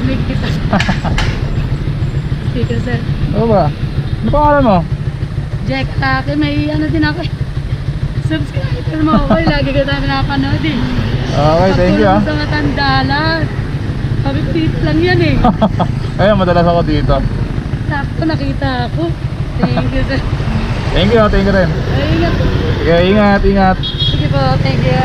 narinig kita. Speaker sir. Oo ba? Ano pangalan mo? Jack Atake, may ano din ako eh. Subscriber mo ako eh. Lagi ka tayo napanood eh. Okay, thank you Pagpulong sa Matandalan. Sabi ko dito lang yan eh. Ayun, madalas ako dito. Sakto nakita ako. Thank you sir. Thank you rin. Ay, ingat. Sige, ingat. Sige po, thank you.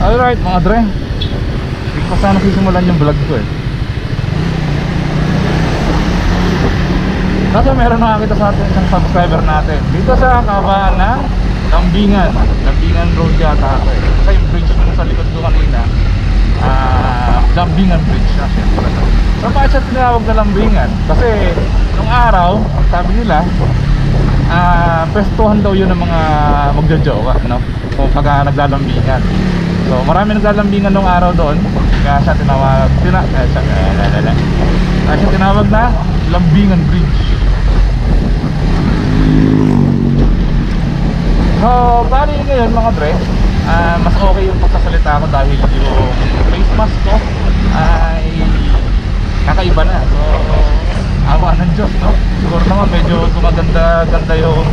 Alright mga dre, hindi ko pa sana sisimulan yung vlog ko eh. Kaso meron nakakita sa atin isang subscriber natin dito sa kabaan ng Lambingan Road yata ako eh. Kasi yung bridge mo sa likod ko kanina, Lambingan Bridge na syempre. So bakit siya tinawag na Lambingan? Kasi nung araw, sabi nila pestuhan daw yun ng mga magjojowa, no? Kung pag naglalambingan. So marami naglalambingan nung araw doon, kaya siya tinawag na Lambingan Bridge. So bali ngayon mga dre, mas okay yung pagsasalita ko dahil yung face mask ko ay kakaiba na. So awa ng Diyos, no? Siguro naman medyo gumaganda-ganda yung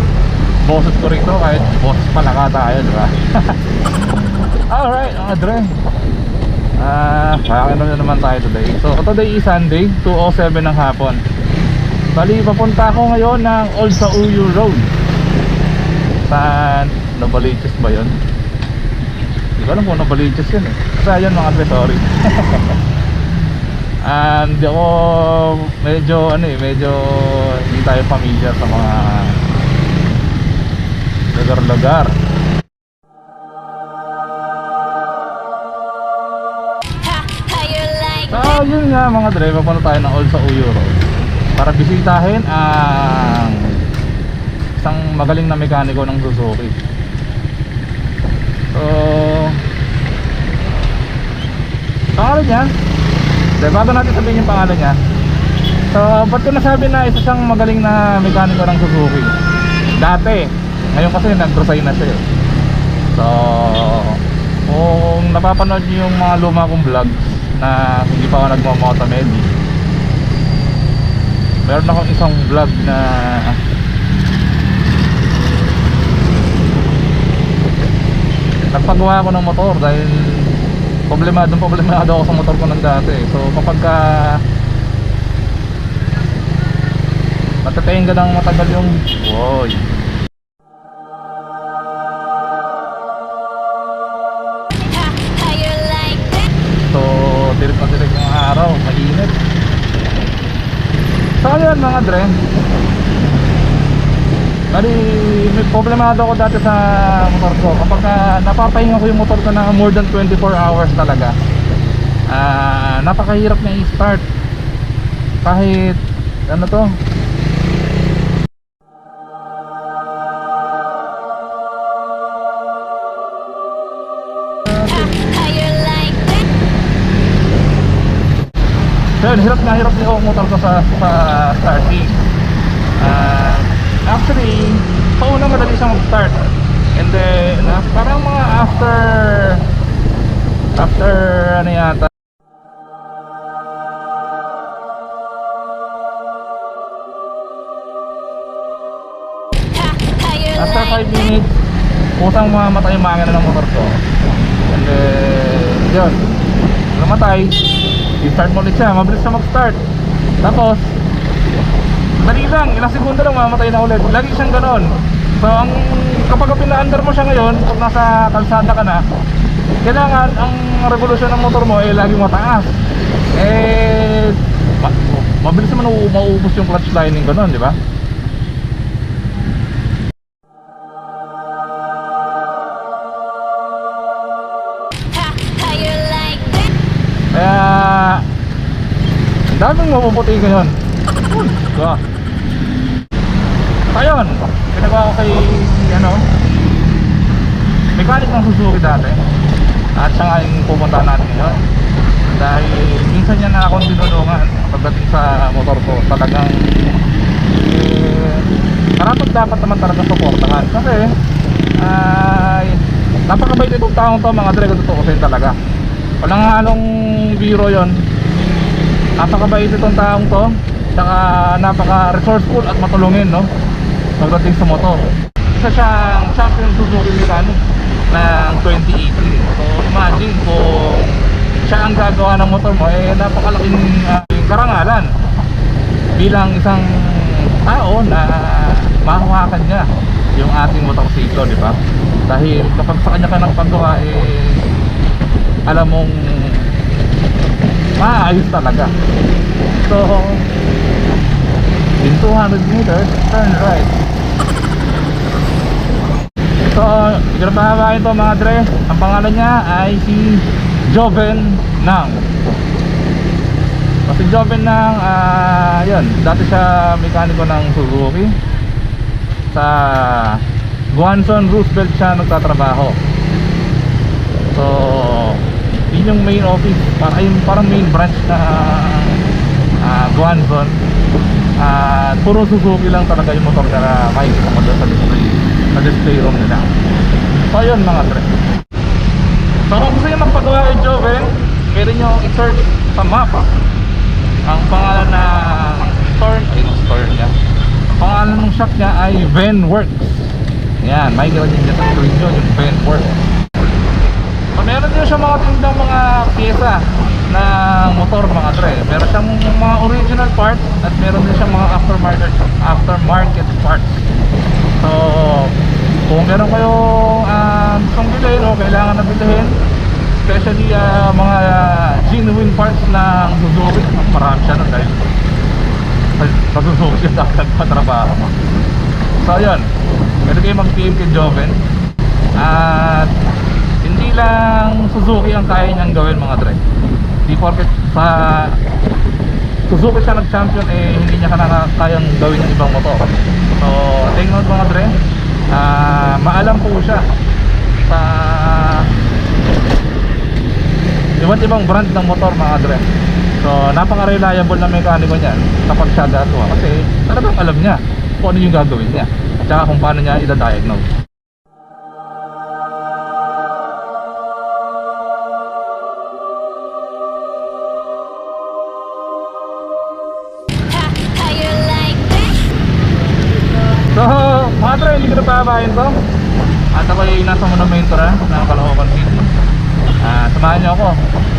boses ko rito, kahit boses palaka tayo, diba? Alright mga dre, kakakinom na naman tayo today. So today is Sunday, 2:07 ng hapon. Bali papunta ako ngayon ng Old Sauyo Road. Sa Novaliches ba yun? Hindi ko alam kung Novaliches yun eh. Kasi ayun mga dre, sorry. Hindi ako medyo hindi tayo familiar sa mga lugar-lugar. So yun nga mga dre, papunta tayo ng Old Sauyo Road para bisitahin ang isang magaling na mekaniko ng Suzuki. So pangalan niya, bago natin sabihin yung pangalan niya. So ba't ko nasabi na isa siyang magaling na mekaniko ng Suzuki? Dati, ngayon kasi nag-resign na siya eh. So kung napapanood niyo yung mga luma kong vlogs na hindi pa ako nagmamotomedi, meron akong isang vlog na nagpagawa ako ng motor dahil problemado ako sa motor ko ng dati. So kapag matatayin ka ng matagal yung woy. So direct na direct yung araw, mainit. So yun mga dre, bali may problemado ako dati sa motor ko. Kapag napapahinga ko yung motor ko na more than 24 hours talaga, napakahirap na i-start kahit ano to. So yun, hirap din ako motor ko sa starting. Actually, pauna madali siyang mag-start. And then, parang mga after ano yata, after 5 minutes, kusang mamatay yung makina ng motor ko. And then, yun, namatay. I-start mo ulit siya, mabilis siya mag-start. Tapos dali lang, ilang segundo lang mamatay na ulit. Lagi siyang ganon. So kapag pina-under mo siya ngayon, kung nasa kalsada ka na, kailangan ang revolusyon ng motor mo laging mataas. Mabilis naman mauubos yung clutch lining ganon, di ba? Kaya daming mapuputi ngayon. Ayun, pinagawa ko kay mechanic ng Suzuki dati. At siya nga yung pupuntahan natin ngayon. Dahil minsan niya na akong tinulungan pagdating sa motor ko. Talagang dapat naman talaga supportahan. Kasi napakabait itong taong to mga dre, kung tutuusin talaga. Walang halong biro yon. Napakabait itong taong to, saka napaka resourceful at matulungin, no, pagdating sa motor. Isa siyang champion Suzuki mechanic ng 2018. So imagine kung siya ang gagawa ng motor mo, eh napakalaking karangalan bilang isang tao na mahawakan niya yung ating motorsiklo, di ba? Dahil kapag sa kanya ka ng paggawa, eh alam mong maayos talaga. So in 200 meters, turn right. So, igrabahabahin to mga dre. Ang pangalan niya ay si Joven Nang. So, si Joven Nang, yun, dati siya mekaniko ng Suzuki. Sa Guanzon Roosevelt siya nagtatrabaho. So, yun yung main office, parang main branch na Guanzon. Puro Suzuki lang talaga yung motor na makikita mo doon sa display room nila. So yun mga tre. So kung gusto nyo magpagawa kay Joven, pwede nyo i-search sa mapa ang pangalan na store niya. Ang pangalan ng shop niya ay Venworks. Yan, makikita nyo dyan sa screen nyo yung Venworks. So meron din siya mga tindang mga pyesa na motor mga tre. Meron siyang mga original parts at meron din siyang mga aftermarket parts. So kung meron kayong gustong bilhin o kailangan na bilhin, especially mga genuine parts ng Suzuki, marami siya nun dahil sa Suzuki siya dapat patrabaho mo. So yun, pwede kayo mag-PM kay Joven. At hindi lang Suzuki ang kaya niyang gawin mga dre. Di porket sa Suzuki siya nag-champion, eh hindi niya kayang gawin ng ibang motor. So take note mga dre, maalam po siya sa iba't ibang brand ng motor mga dre. So napaka-reliable na mekaniko niyan kapag siya gagawa, kasi talagang alam niya kung ano yung gagawin niya at saka kung paano niya i-diagnose. So mga tre, hindi ko na pababayin to. At ako ay nasa monumento na ng Caloocan City. Samahan niyo ako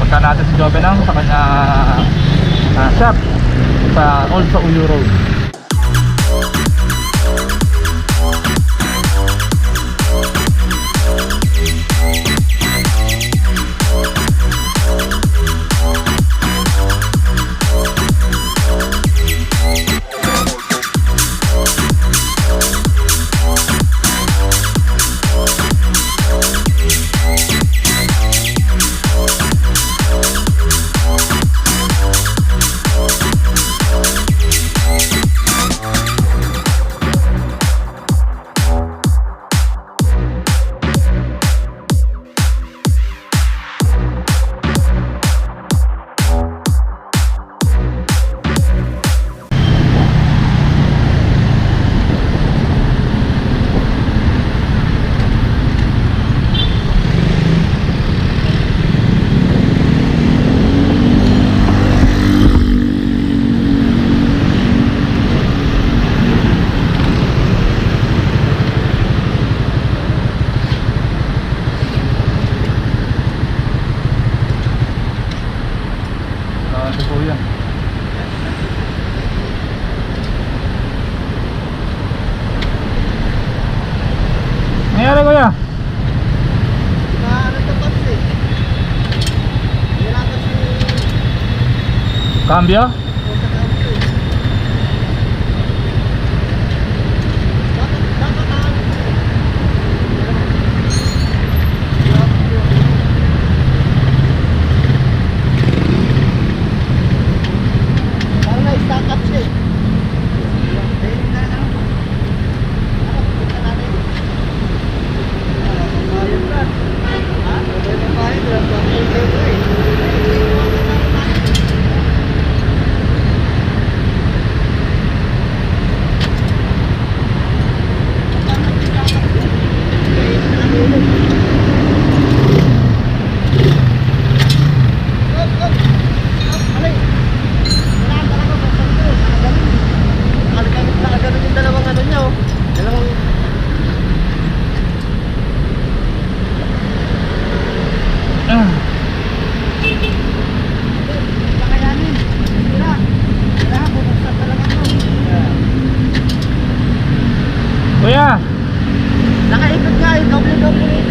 pagka natin si Joven Nang sa kanya shop sa Old Sauyo Road. Nangyari kuya? Cambio?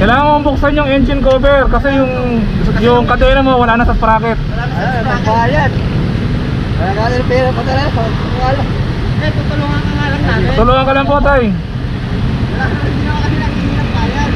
Kailangan mong buksan yung engine cover kasi yung kadena mo wala na sa sprocket. Ay, magbayad. Wala ka ng pera pa talaga. Wala. Eh, tutulungan ka nga lang namin. Tulungan ka lang po, tay. Wala ka hindi naman kami naghihingi ng bayad.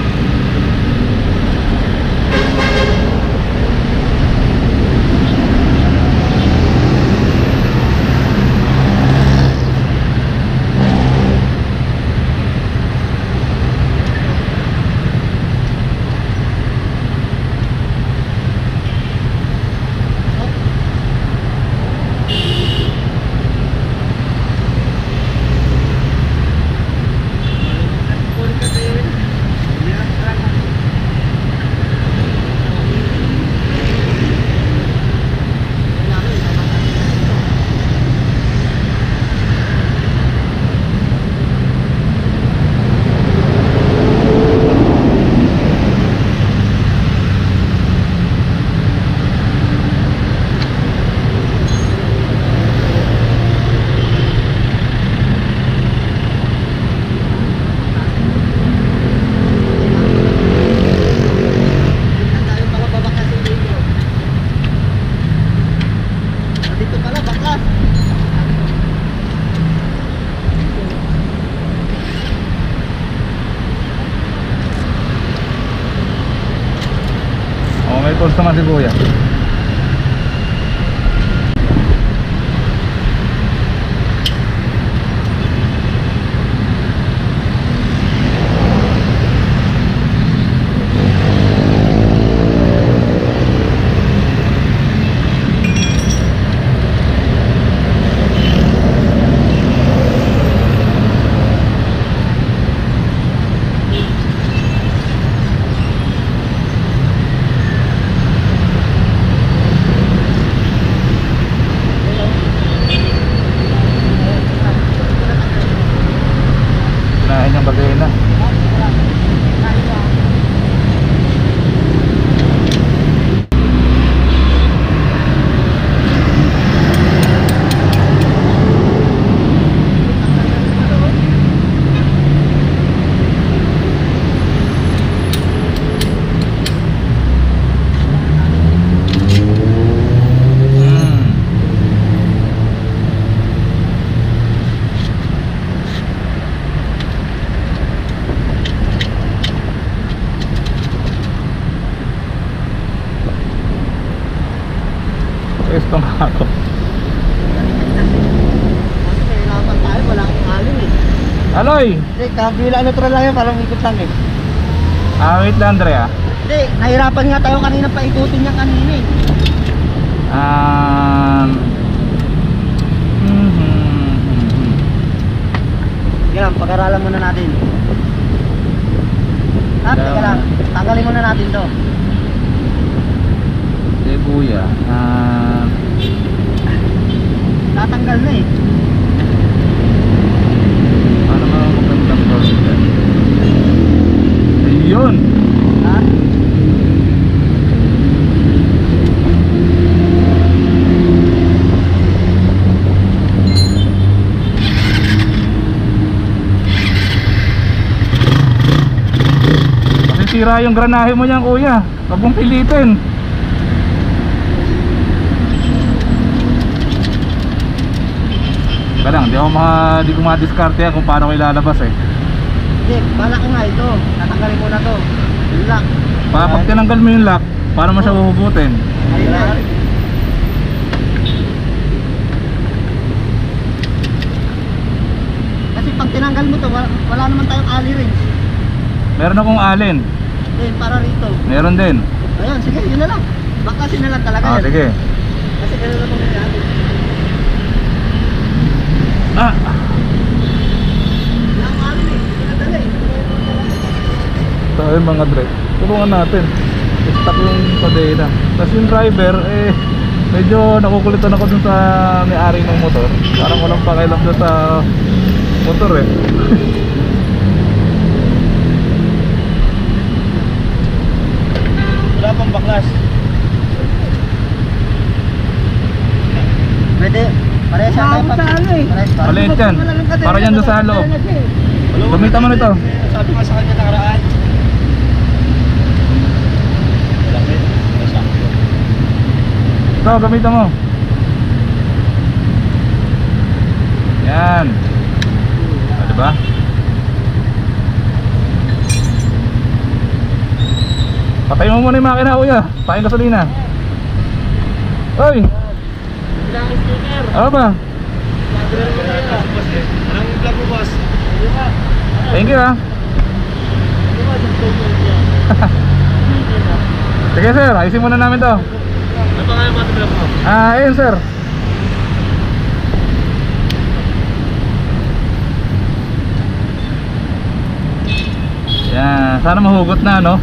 Dito pala, baklas. Oh, may tools naman si kuya. Kinain yung kadena. Pwesto nga ako. Nahirapan tayo, wala akong alin eh. Aloy! Hindi, kabila neutral lang yan, parang ikot lang eh. Wait lang, Andrea. Hindi, nahirapan nga tayo kanina paikutin niya kanina eh. Sige lang, pag-aralan muna natin. Teka lang, tanggalin muna natin to. Si kuya. Tatanggal na eh. Paano mga magandang tools dyan? Ayun! Ha? Masisira yung granahe mo niyan, kuya. Huwag mong pilitin. Kadang, di ko ma-discard yan kung paano ko ilalabas eh. Hindi, balak nga ito. Tatanggalin muna to. Yung lock. Pag tinanggal mo yung lock, paano mo siya huhugutin? Ayun na. Kasi pag tinanggal mo to, wala naman tayong ali rin. Meron akong alin. Eh, para rito. Meron din. Ayun, sige, yun na lang. Baklasin na lang talaga yan. Sige. Kasi gano'n na itong nangyari. Wala akong ali eh. Pinadala eh. So ayun mga dre, tulungan natin. Stuck yung kadena. Tapos yung driver, medyo nakukulitan ako dun sa may-ari ng motor. Parang walang pakialam dun sa motor eh. Wala pang baklas. Pwede. Parehas yan tayo pag... Parehas pa. Maliit yan. Para yan dun sa loob. Gamitan mo nito. Sabi nga sa kanya nakaraan. Ito, gamitan mo. Yan. O, diba? Patayin mo muna yung makina, kuya. Pakain gasolina. Oy! Ilang sticker. Ano ba? Anong vlog mo, boss? Thank you, ha. Sige, sir. Ayusin muna namin to. Ano pa nga yung mga vlog mo? Ayun, sir. Yan. Sana mahugot na, no?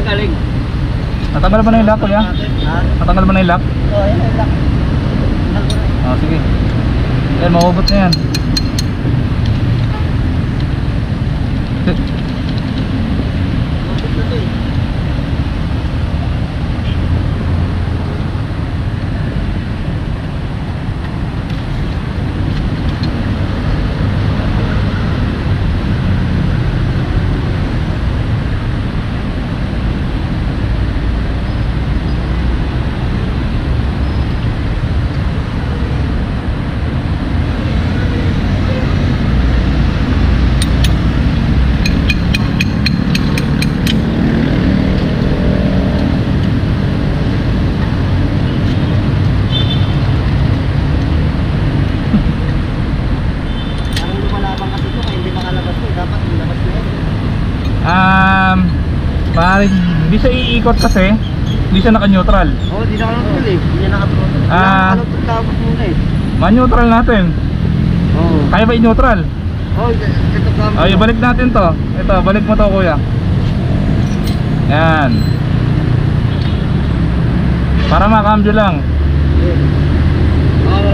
Galing. Natanggal ba na yung lock, kuya? Ha? Natanggal ba na yung lock? Oo, yun ay lock. Oh, sige. Yan, mahugot na yan. Parang lumalabang kasi ito kaya hindi makalabas mo. Dapat lumabas mo yan. Parang hindi siya iikot kasi hindi siya naka-neutral. Oo, di na nakatrol eh. Hindi na nakatrol. Ah. Nakatrol tapos muna eh. Man-neutral natin. Oo. Kaya ba i-neutral? Oo, ito gamit. Ay, balik natin to. Ito, balik mo to, kuya. Yan. Para makambyo lang. Oo,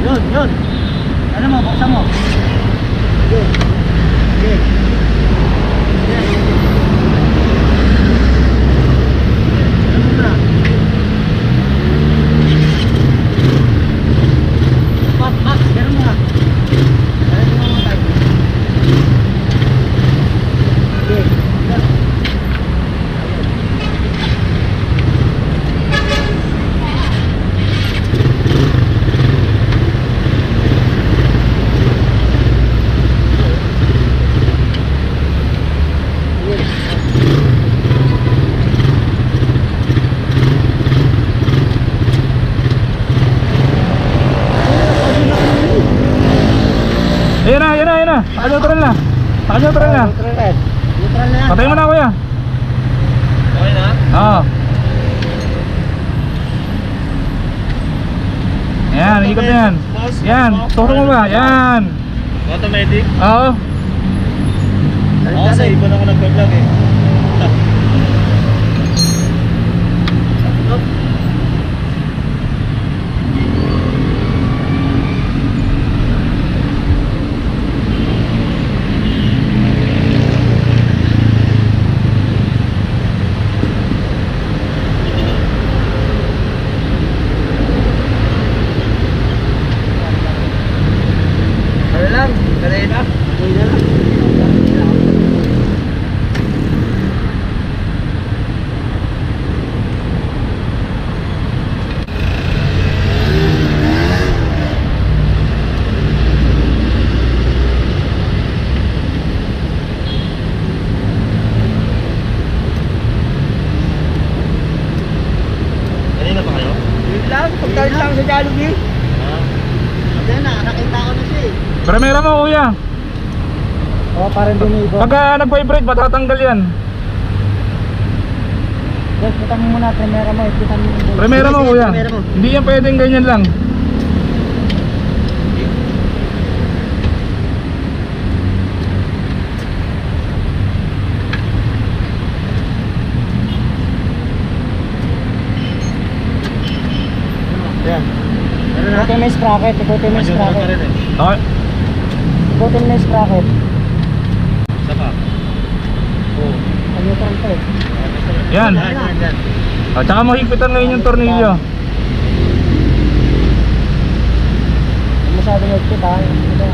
yun, yun. Ano mo, buksan mo. Yun. Yun. Ano mo na? Pak, ganun mo na. Ganun mo na tayo. Okay. Ayan na, ayan na, ayan na. Naka-neutral na. Naka-neutral na. Neutral na yan. Patay mo na, kuya. Okay na? Oo. Yan, ikot na yan. Yan, turo mo ba? Yan. Automatic? Oo. Oo, sa ibon ako nag-vlog eh. Ano lang? Kanina? Kanina lang. Kanina pa kayo? Yun lang, pagkalit lang sa Jollibee. Hindi na, nakita ko na siya eh. Primera mo, kuya. Oo, parang dumigo. Pagka nag-vibrate, matatanggal yan. Yes, kita mo muna, primera mo, kita mo. Primera mo kuya. Primera mo. Hindi yan pwedeng ganyan lang. Yan. Ikutin mo yung sprocket, ikutin mo yung sprocket. Okay. Ikutin mo yung sprocket. Isa pa. Neutral to eh. Yan. Yan. At saka mahigpitan ngayon yung tornilyo. Hindi masyadong higpit ha. Ito.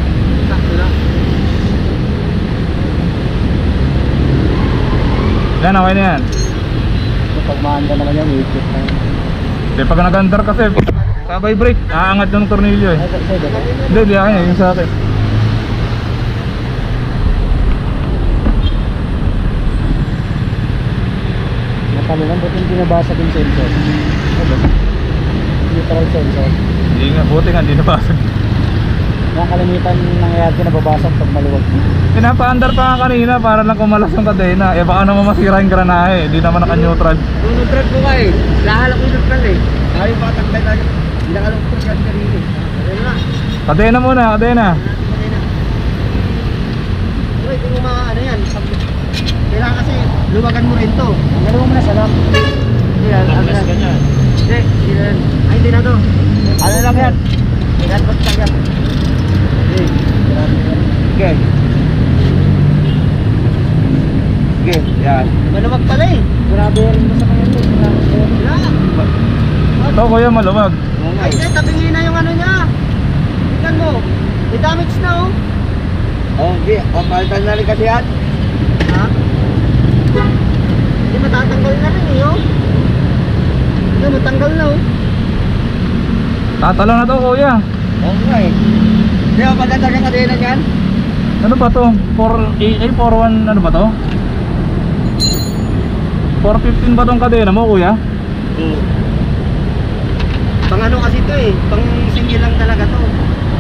Sakto lang. Yan, okay na yan. Pag maanda naman yan, higpit na yun. Hindi, pag nag-under kasi, sabay brake, aangat yung tornilyo eh. Ay, pwede ba? Hindi, di akin eh, yung sa akin. Natanungan, ba't hindi nabasag yung sensor? Neutral sensor. Hindi nga, buti nga, hindi nabasag. Mga kalimitan nangyayari nababasag pag maluwag. Pinapa-under pa nga kanina para lang kumalas yung kadena. Eh baka naman masira yung granahe, hindi naman naka-neutral. Kung neutral po ka eh, lahalak yung neutral eh. Ayaw pa tanggal na, hindi nakalungkot yan kanina. Ayun na. Kadena muna, kadena. Pero ito yung mga ano yan, kailangan kasi luwagan mo rin to. Tanggalin mo muna sa lock. Hindi yan, ano yan. Hindi, ay hindi na to. Ano lang yan? Ilan ba't lang yan? Okay. Okay, yan. Maluwag pala eh. Grabe rin mo sa kanya to. Ito kuya, maluwag. Ay, hindi, tabingin na yung ano niya. Tingnan mo. May damage na oh. Oh, hindi. Papalitan na rin kasi yan. Ha? Hindi matatanggal na rin eh oh. Hindi, matanggal na oh. Tatalo na to kuya. Oo nga eh. Hindi ako pagdadag ang kadena niyan. Ano ba to? 41 ano ba to? 415 ba tong kadena mo kuya? Oo. Pang ano kasi ito eh. Pang single lang talaga to.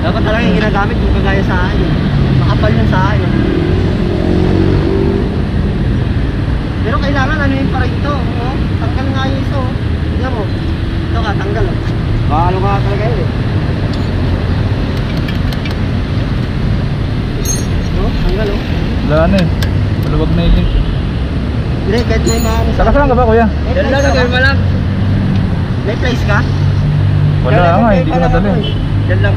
Dapat talaga yung ginagamit kung kagaya sa akin. Makapal yan sa akin. Pero kailangan ano yung parang ito. Oh. Tanggal nga yung iso. Tignan mo. Ito ka, tanggal oh. Bakalo ka talaga yun eh. Oh, tanggal oh. Wala na eh. Maluwag na yung link. Hindi, kahit may maano Saka saan ka ba kuya? Yan lang, gawin mo lang. May place ka? Wala nga, hindi ko nadali. Yan lang.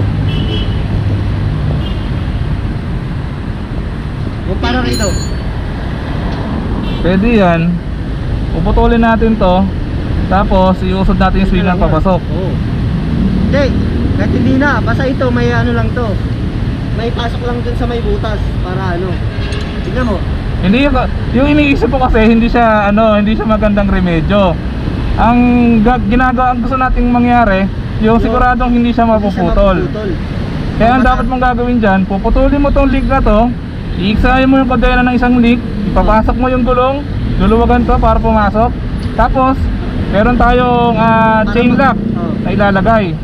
Yung para rito. Pwede yan. Puputulin natin to. Tapos iusod natin yung swing ng papasok. Oo. Hindi, kahit hindi na. Basta ito, may ano lang to. May pasok lang dun sa may butas. Para ano. Tignan mo. Hindi yung iniisip ko kasi hindi siya magandang remedyo. Ang ginagawa, ang gusto nating mangyari, yung siguradong hindi siya mapuputol. Kaya ang dapat mong gagawin diyan, puputulin mo tong link na to, iiksahin mo yung kadena ng isang link, ipapasok mo yung gulong, luluwagan to para pumasok. Tapos, meron tayong chain lock na ilalagay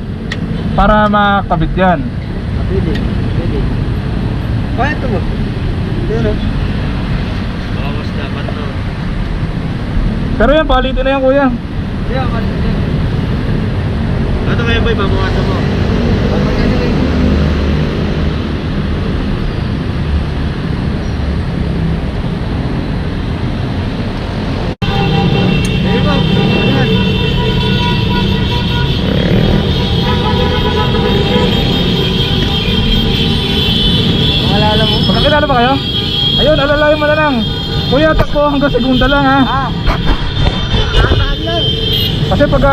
para makabit yan. Pwede. Kaya ito mo. Pero bawas dapat to. Pero yan, palitin na yan kuya. Yeah, palitin. Ito kaya boy, babawasan mo. Magkakilala ba kayo? Ayun, alalayan mo na lang. Kuya, takbo hanggang segunda lang ha. Saan lang? Kasi pag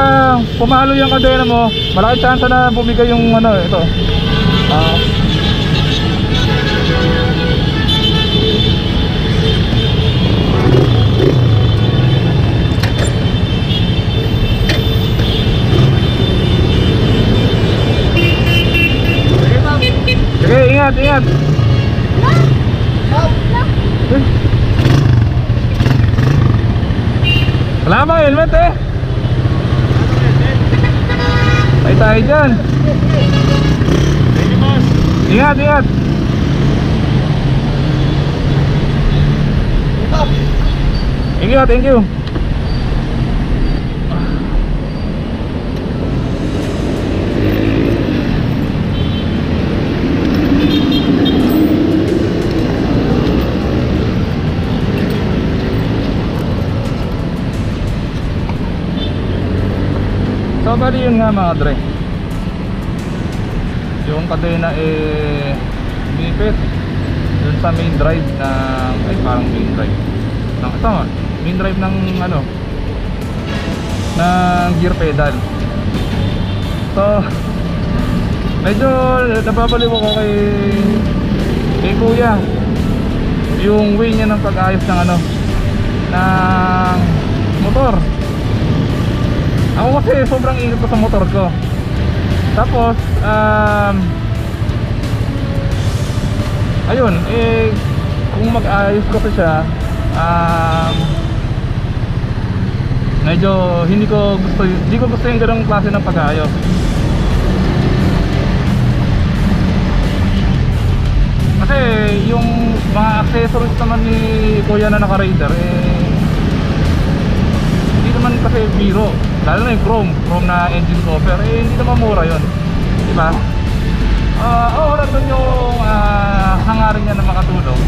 pumalo yung kadena mo, malaki chance na bumigay yung ano, ito. Sige, ingat, ingat. Wala bang helmet eh? Ay tayo dyan. Ingat, ingat. Thank you, thank you. So bali yun nga mga dre, yung kadena binipit dun sa main drive ng, ay parang main drive ng, tama, main drive ng ano, ng gear pedal. So medyo nababaliw ako kay kuya, yung way niya ng pag-ayos ng ano, ng motor. Ako kasi sobrang ingat ko sa motor ko. Tapos ayun, kung mag-ayos ko siya, medyo hindi ko gusto yung ganung klase ng pag-ayos. Kasi yung mga accessories naman ni kuya na naka-Raider, hindi naman kasi biro. Lalo na yung chrome na engine cover, hindi naman mura yun, diba? Oo, nandun yung hangarin niya na makatulong.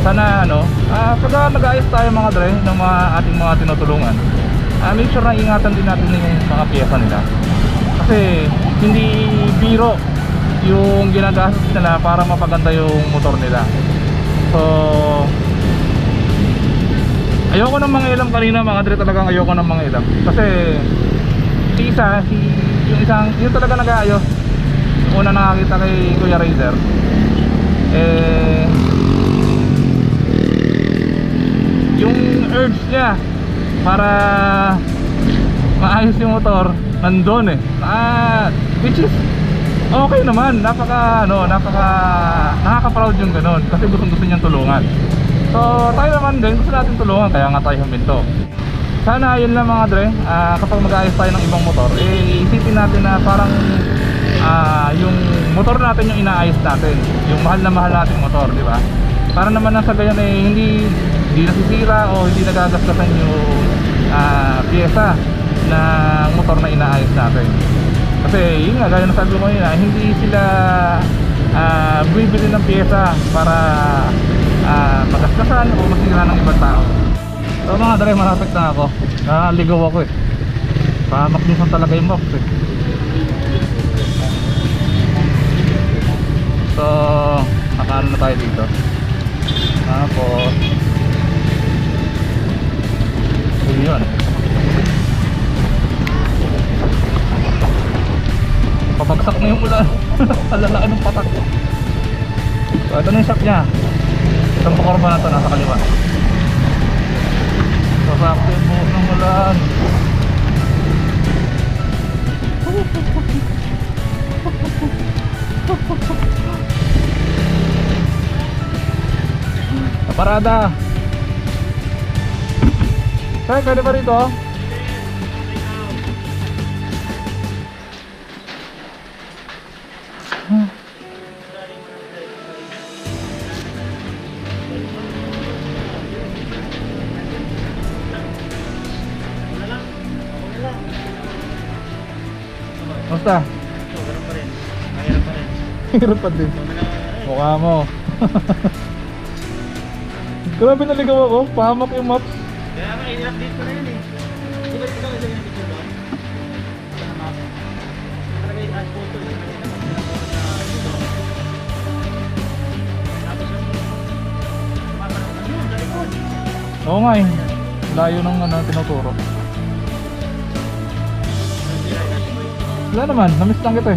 Sana ano, pag mag-ayos tayo mga dre ng mga ating mga tinutulungan, make sure na ingatan din natin yung mga piyesa nila. Kasi hindi biro yung ginagastos nila para mapaganda yung motor nila. So ayoko ng mga ilam kanina mga dre, talagang ayoko ng mga ilam. Kasi yung talaga nag-aayos, una nakakita kay Kuya Raider, yung urge niya para maayos yung motor nandun which is okay naman, nakaka-proud yung ganun, kasi gusto niyang tulungan. So tayo naman din, gusto natin tulungan, kaya nga tayo huminto. Sana yun lang mga dre, kapag mag-ayos tayo ng ibang motor, isipin natin na parang yung motor natin yung inaayos natin, yung mahal na mahal nating motor, di ba? Para naman nasa gayon hindi nasisira o hindi nagagastasan yung pyesa na motor na inaayos natin. Kasi yun nga, gaya na sabi ko yun, hindi sila bibili ng pyesa para magastasan o masira ng ibang tao. So mga dre, malapit na ako, naligaw ako pahamak minsan talaga yung box So nakaano na tayo dito, tapos yun, pabagsak na yung ulan. Alalaan ng patak. So ito na yung shock nya, itong pakorba na ito nasa kaliwa. So sakto yung buhok ng ulan. Parada. Sir, pwede ba rito? Basta? Ganun pa rin. Mahirap pa rin. Hirap pa din. Mukha mo. Grabe, naligaw ako. Pahamak yung maps. Kaya nga, in-update ko na yun Di ba ikaw ilagay na picture doon? Talaga yung photo yun. Tapos yung yun, nalikod. Oo nga layo ng tinuturo. Wala naman, namiss lang kita